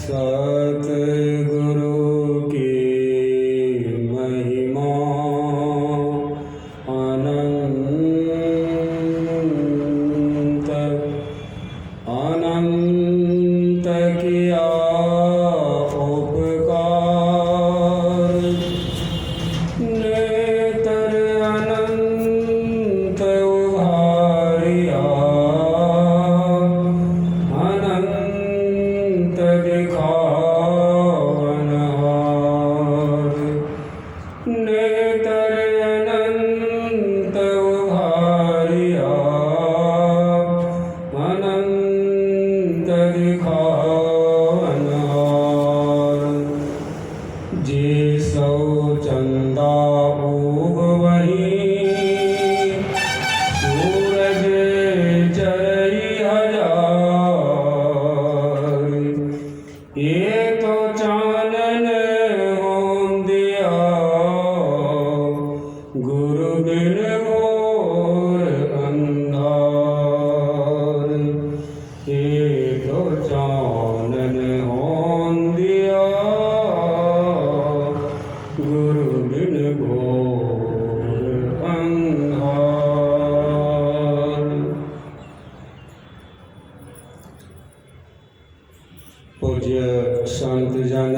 सतगुरु की महिमा अनंत अनंत किया उपकार नेतर अनंत उभारिया अनंत दिखावनहार नेतर अनंत उभारिया अनंत दिखावनहार जे सौ चंदा उग वही सूरज चरई हजार ये तो चानन होम दिया गुरु बिन घोर अंधार ये तो चानन होम दिया गुरु बिन घोर अंधार। पूज्य संत जन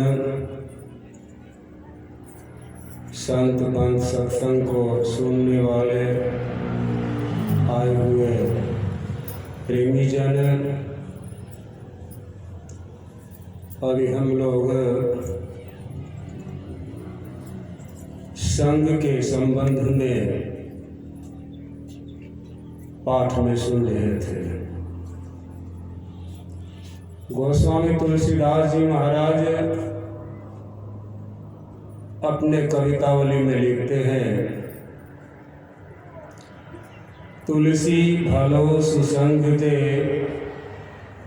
संत पंथ सत्संग को सुनने वाले आए हुए प्रेमी जन, अभी हम लोग संघ के संबंध में पाठ में सुन रहे थे। गोस्वामी तुलसीदास जी महाराज अपने कवितावली में लिखते हैं, तुलसी भलो सुसंग ते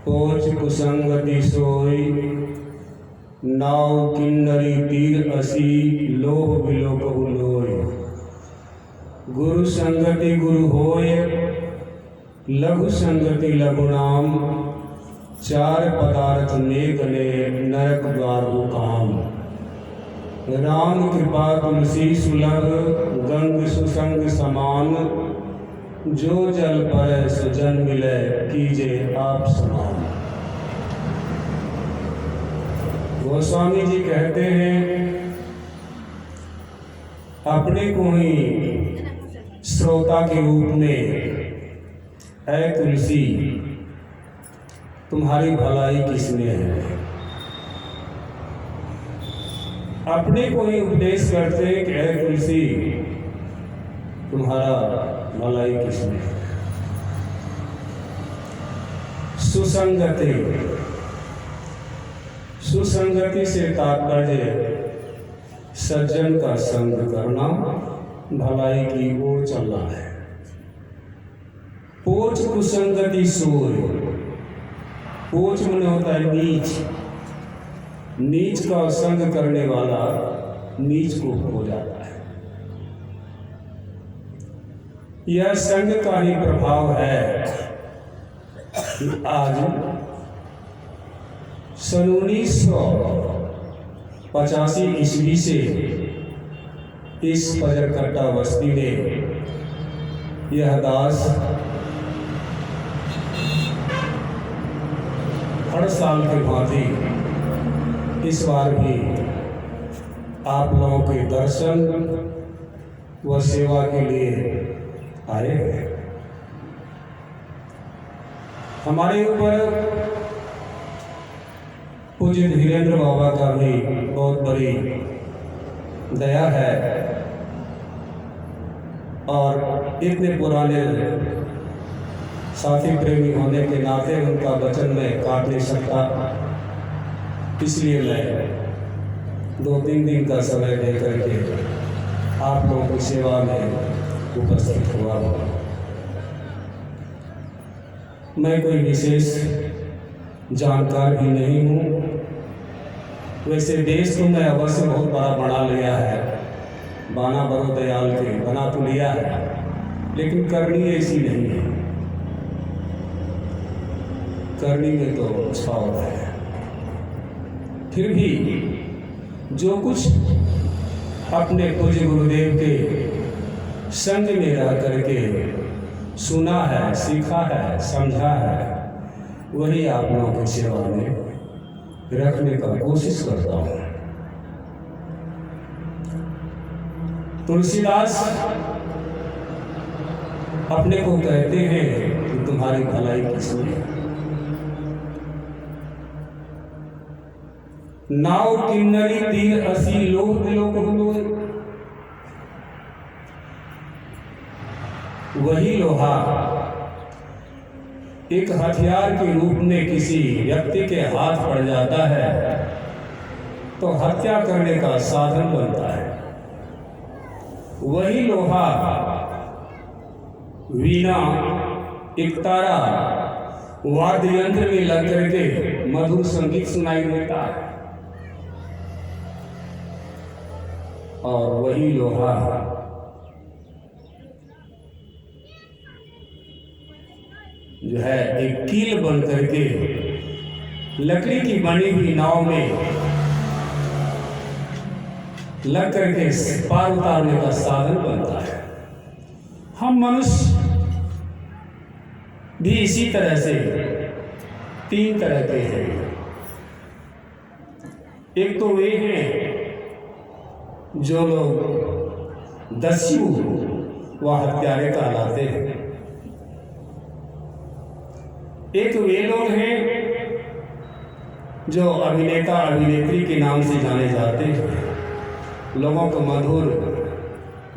पोच कुसंगति सोई नाव किन्नरी तीर असी लोभ विलोक उलोय गुरु संगति गुरु होय लघु संगति लघु नाम चार पदार्थ नेकले नरक द्वार काम राम कृपा तुलसी सुलभ गंग सुसंग समान जो जल पर सुजन मिले कीजे आप समान। गोस्वामी जी कहते हैं, अपने को ही श्रोता के रूप में है तुलसी तुम्हारी भलाई किसने है, अपने को ही उपदेश करते हैं कि है तुलसी तुम्हारा भलाई किसने है। सुसंगति, सुसंगति से तात्पर्य सज्जन का संग करना, भलाई की ओर चलना है। पोच कुसंगति सोय, पोच मन होता है नीच, नीच का संग करने वाला नीच को हो जाता है। यह संग का ही प्रभाव है कि आज 1985 ईस्वी से इस पजरकट्टा बस्ती में यह दास हर साल के भांति इस बार भी आप लोगों के दर्शन व सेवा के लिए आए हैं। हमारे ऊपर पूज्य धीरेन्द्र बाबा का भी बहुत बड़ी दया है और इतने पुराने साथी प्रेमी होने के नाते उनका वचन मैं काट नहीं सकता, इसलिए मैं 2-3 दिन का समय दे करके आप लोगों की सेवा में उपस्थित हुआ हूँ। मैं कोई विशेष जानकार भी नहीं हूँ, वैसे देश को मैं अवश्य बहुत बड़ा बना लिया है, बाना बड़ो दयाल के बना तो लिया है, लेकिन करनी ऐसी नहीं है। करनी में तो छाव है। फिर भी जो कुछ अपने पूज्य गुरुदेव के संग में रह करके सुना है, सीखा है, समझा है, वही आप लोगों की सेवा में रखने का कोशिश करता हूँ। तुलसीदास अपने को कहते हैं कि तुम्हारी भलाई किसमें, नाव किन्नरी तीर असी लोह दिलो को लोहे। वही लोहा एक हथियार के रूप में किसी व्यक्ति के हाथ पड़ जाता है तो हत्या करने का साधन बनता है। वही लोहा वीणा, एकतारा, वाद्य यंत्र में लग करके मधुर संगीत सुनाई देता है, और वही लोहा जो है एक कील बन करके लकड़ी की बनी हुई नाव में लग करके पार उतारने का साधन बनता है। हम मनुष्य भी इसी तरह से तीन तरह के हैं। एक तो वे हैं जो लोग दस्यु व हत्यारे कहलाते हैं। एक वे लोग हैं जो अभिनेता अभिनेत्री के नाम से जाने जाते हैं, लोगों को मधुर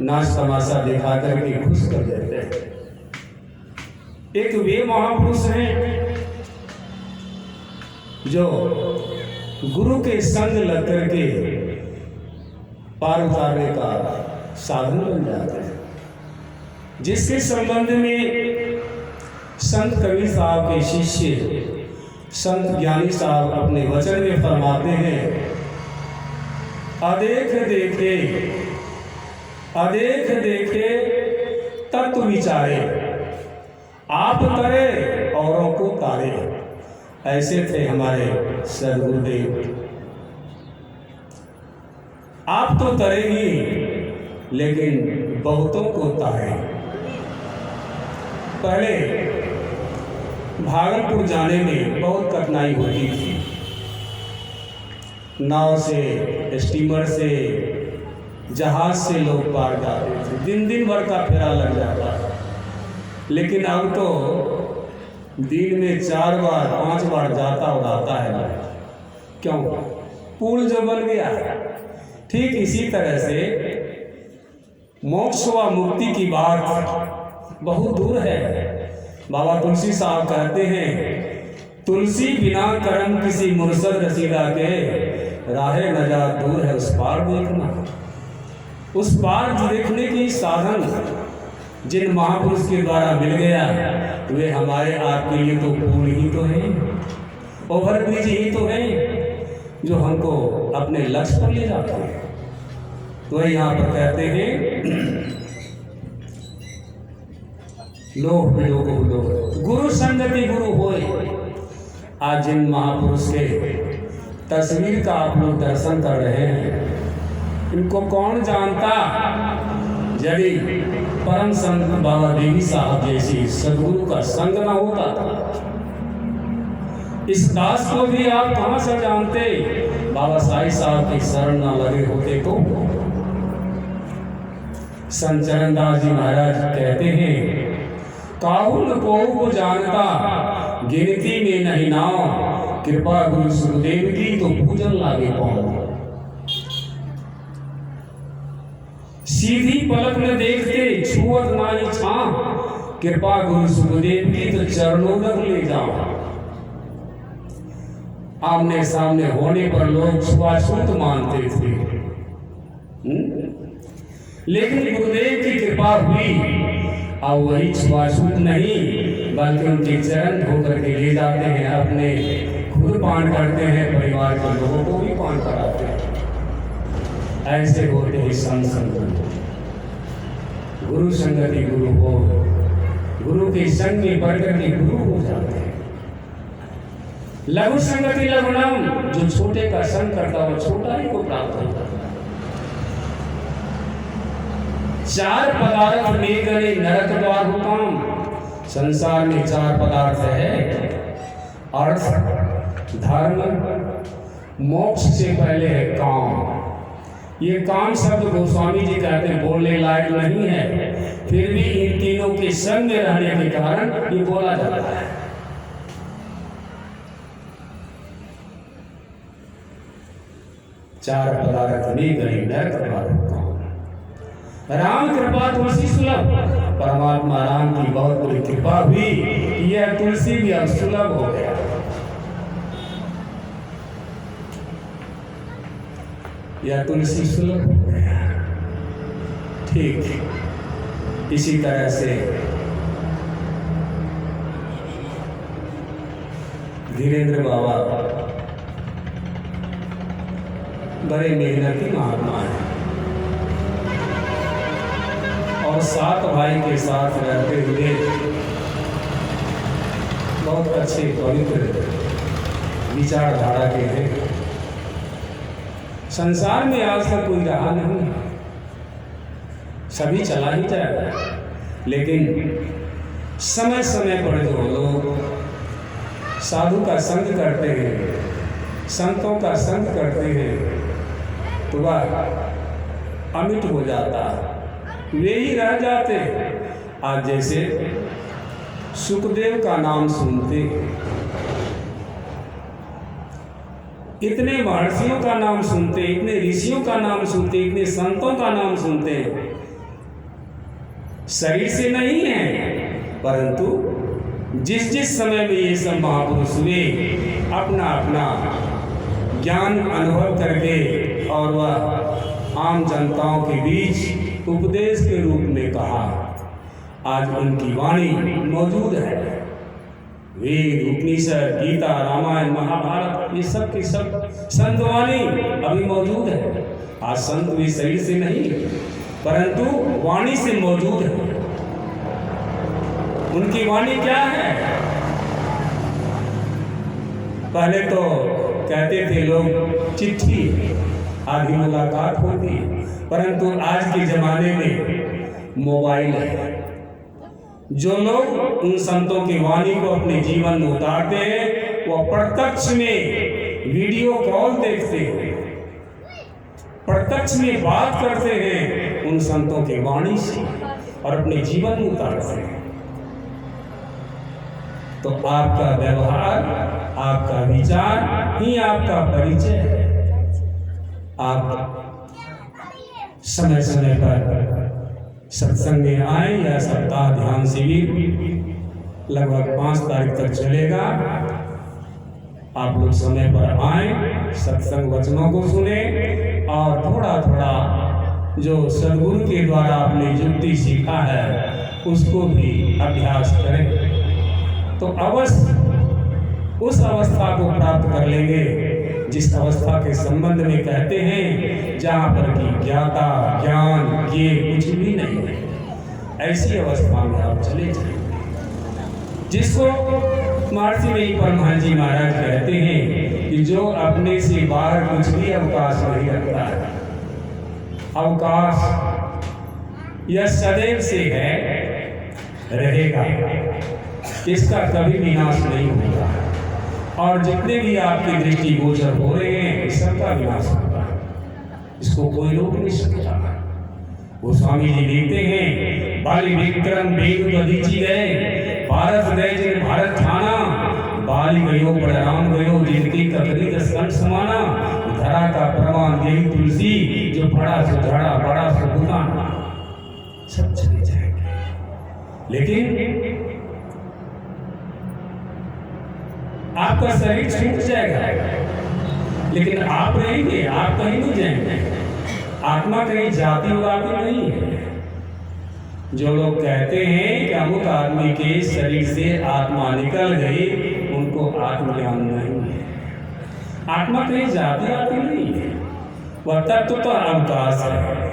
नाच तमाशा दिखा करके खुश कर देते हैं। एक वे महापुरुष हैं जो गुरु के संग लग करके पार उतारने का साधन बन जाते हैं, जिसके संबंध में संत कबीर साहब के शिष्य संत ज्ञानी साहब अपने वचन में फरमाते हैं, अदेख देखे अदेख देखे तत्व विचारे, आप तरे औरों को तारे। ऐसे थे हमारे सदगुरुदेव। आप तो तरे ही, लेकिन बहुतों को तारे। पहले भागलपुर जाने में बहुत कठिनाई होती थी। नाव से, स्टीमर से, जहाज से लोग पार जाते थे, दिन दिन भर का फेरा लग जाता था। लेकिन अब तो दिन में 4 बार 5 बार जाता उड़ाता है। क्यों? पुल जो बन गया है। ठीक इसी तरह से मोक्ष व मुक्ति की बात बहुत दूर है। बाबा तुलसी साहब कहते हैं, तुलसी बिना करम किसी मुर्शद रसीदा के, राहे नजात दूर है उस पार देखना। उस पार देखने की साधन जिन महापुरुष के द्वारा मिल गया, वे हमारे आपके लिए तो पुल ही तो है, ओवर ब्रिज ही तो है, जो हमको अपने लक्ष्य पर ले जाते हैं। तो यहाँ पर कहते हैं, लोग गुरु संगति गुरु होए। आज जिन महापुरुष के तस्वीर का आप लोग दर्शन कर रहे हैं, इनको कौन जानता यदि परम संत बाबा देवी साहब जैसी सदगुरु का संग न होता। इस दास को भी आप कहां से जानते, बाबा साईं साहब की शरण न लगे होते तो। संत चरणदास जी महाराज कहते हैं, काहुल को जानता गिनती में नहीं नाव, कृपा गुरु सुखदेव की तो पूजन लागे पाओ। सीधी पलक न देखते छुअत नाई छां, कृपा गुरु सुखदेव की तो चरणों तक ले जाओ। आमने सामने होने पर लोग छुआछूत मानते थे, लेकिन गुरुदेव की कृपा हुई, अब वही छुआछूत नहीं बल्कि उनके चरण धो करके ले जाते हैं, अपने खुद पान करते हैं, परिवार के लोगों को भी पान कराते हैं। ऐसे होते हैं संत। गुरु संगति गुरु हो, गुरु के संग में बढ़ करके गुरु हो जाते हैं। लघु संगति लघुनम, जो छोटे का संग करता वो छोटा ही को प्राप्त होता। चार पदार्थ में गए नरक द्वार हुकाम। संसार में चार पदार्थ है, अर्थ, धर्म, मोक्ष से पहले है काम। ये काम शब्द गोस्वामी जी कहते हैं बोलने लायक नहीं है, फिर भी इन तीनों के संग में रहने के कारण ये बोला जाता है। चार पदार्थ में गई नरक द्वार हुकाम। राम कृपा तुलसी सुलभ, परमात्मा राम की बहुत बड़ी कृपा हुई, यह तुलसी भी अब सुलभ हो गया। यह तुलसी सुलभ हो गया। ठीक इसी तरह से धीरेन्द्र बाबा बड़े मेहनती महात्मा हैं और 7 भाई के साथ रहते हुए बहुत अच्छे पवित्र विचारधारा के हैं। संसार में आज तक कोई रहा नहीं, सभी चला ही जाएगा, लेकिन समय समय पर जो लोग साधु का संग करते हैं, संतों का संग करते हैं, तो वह अमिट हो जाता, वे ही रह जाते। आज जैसे सुखदेव का नाम सुनते, इतने महर्षियों का नाम सुनते, इतने ऋषियों का नाम सुनते, इतने संतों का नाम सुनते, शरीर से नहीं है, परंतु जिस जिस समय में ये सब महापुरुष हुए अपना अपना ज्ञान अनुभव करके और वह आम जनताओं के बीच उपदेश के रूप में कहा, आज उनकी वाणी मौजूद है। वेद, उपनिषद, गीता, रामायण, महाभारत, ये सब की सब संतवाणी अभी मौजूद है। आज संत भी शरीर से नहीं परंतु वाणी से मौजूद है। उनकी वाणी क्या है? पहले तो कहते थे लोग चिट्ठी आदि मुलाकात होती, परंतु आज के जमाने में मोबाइल है। जो लोग उन संतों की वाणी को अपने जीवन में उतारते हैं, वो प्रत्यक्ष में वीडियो कॉल देखते हैं, प्रत्यक्ष में बात करते हैं उन संतों की वाणी से और अपने जीवन में उतारते हैं। तो आपका व्यवहार, आपका विचार ही आपका परिचय है। आप समय समय पर सत्संग में आए या सप्ताह ध्यान शिविर लगभग 5 तारीख तक चलेगा। आप लोग समय पर आए, सत्संग वचनों को सुने और थोड़ा थोड़ा जो सद्गुरु के द्वारा आपने युक्ति सीखा है उसको भी अभ्यास करें, तो अवश्य उस अवस्था को प्राप्त कर लेंगे जिस अवस्था के संबंध में कहते हैं जहाँ पर कि ज्ञाता ज्ञान ये कुछ भी नहीं है। ऐसी अवस्था में आप चले जाएंगे, जिसको महर्षि में परमहंस जी महाराज कहते हैं कि जो अपने से बाहर कुछ भी अवकाश नहीं रखता है, अवकाश यह सदैव से है, रहेगा, इसका कभी विनाश नहीं होगा। और जितने भी आपके दृष्टि गोचर हो रहे हैं सबका विनाश होगा, इसको कोई रोक नहीं सकता। गोस्वामी जी लिखते हैं, बाली विक्रम वेद दधीची गए, भारत गए जिन भारत थाना, बाली गयो बलराम गयो जिनकी ककरी दसकंठ समाना, धरा का प्रमाण यही तुलसी, जो बड़ा सो धड़ा बड़ा सो दुकान, सब चले जाएंगे। लेकिन आपका शरीर छूट जाएगा, लेकिन आप रहेंगे, आप कहीं नहीं जाएंगे। आत्मा कहीं जाती वाती नहीं है। जो लोग कहते हैं कि अमुक आदमी के शरीर से आत्मा निकल गई, उनको आत्मज्ञान नहीं है। आत्मा कहीं जाती आती नहीं है, वह तत्व तो अवकाश है।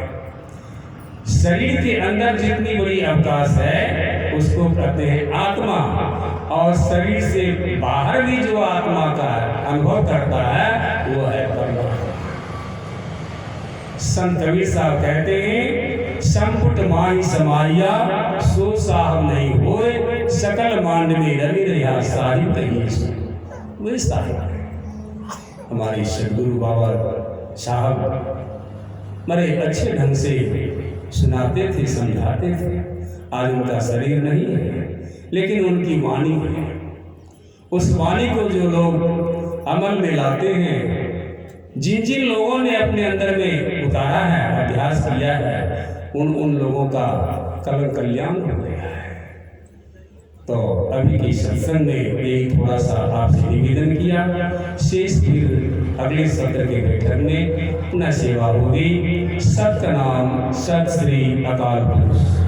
शरीर के अंदर जितनी बड़ी अवकाश है उसको कहते हैं आत्मा। और शरीर से बाहर भी जो आत्मा का अनुभव करता है वो है परमात्मा। संत कबीर साहब कहते हैं संपुट माही समाइया सो साहब नहीं होए, सकल मांड में रवि रहा साहिब कही। वही साहिब हमारे सदगुरु बाबा साहब बड़े अच्छे ढंग से सुनाते थे, समझाते थे। आज उनका शरीर नहीं है लेकिन उनकी वाणी है। उस वाणी को जो लोग अमल में लाते हैं, जिन जिन लोगों ने अपने अंदर में उतारा है, अभ्यास किया है, उन लोगों का कल कल्याण हो गया है। तो अभी की सत्संग में यही थोड़ा सा आपसे निवेदन किया। शेष फिर अगले सत्र के बैठक में पुनः सेवा होगी। सत का नाम सत श्री अकाल पुरुष।